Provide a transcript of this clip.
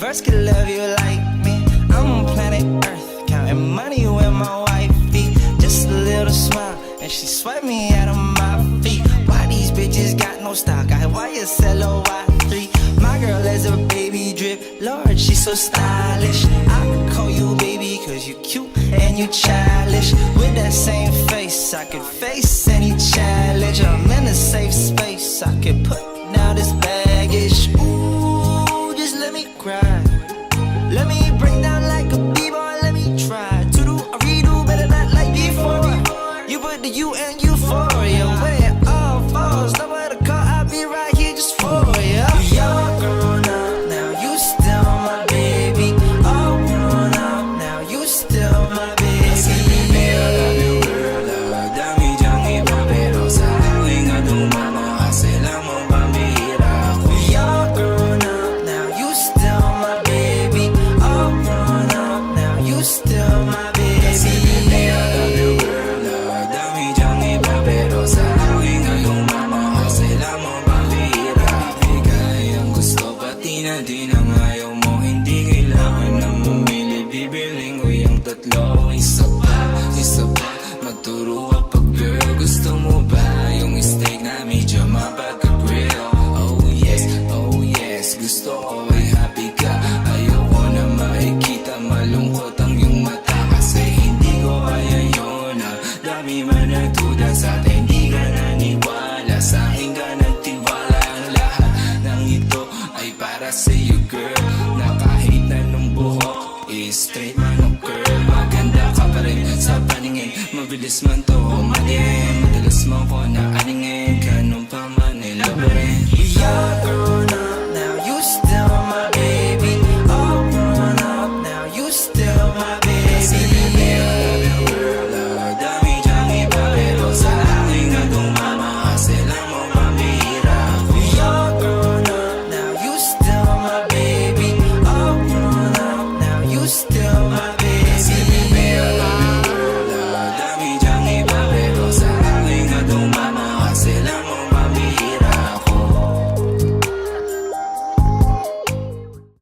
first could love you like me. I'm on planet Earth, counting money with my wifey. Just a little smile, and she swept me out of my feet. Why these bitches got no stock? Why you sell a Y3? My girl is a baby drip, Lord, she's so stylish. I could call you baby, cause you cute and you childish. With that same face, I could face any challenge. I'm in a safe space, I could put down this baggage. Ooh, just let me cry. Let me break down like a b-boy, let me try to do a redo, better not like before. You put the U and euphoria, where it all falls, nowhere to call, I'll be right here just for you. You're grown up now, you still my baby. All grown up now, you still my baby. Still my baby. Kasi baby, I love you girl. Dami dyang iba pero sa akin ngayong mama o sila mo pambihira. Bigay ang gusto pati na din ang ayaw mo. Hindi kailangan na mamili, bibiling ko yung tatlo. Isa pa, magturo ka pag girl. Gusto mo ba yung steak na medyo mapagka-grill? Oh yes, gusto ko ay happy ka. Ayoko na makikita malungkot ang iyong mata. Kasi hindi ko kaya yun. Dami man nagduda sa atin, hindi ka naniwala. Sa akin ka nagtiwala. Ang lahat ng ito ay para sa iyo girl. Na kahit na nung buhok is straight man o curl, maganda ka pa rin sa paningin. Mabilis man to umalim, madalas mo ko na aningin. Ganun pa man nilabarin.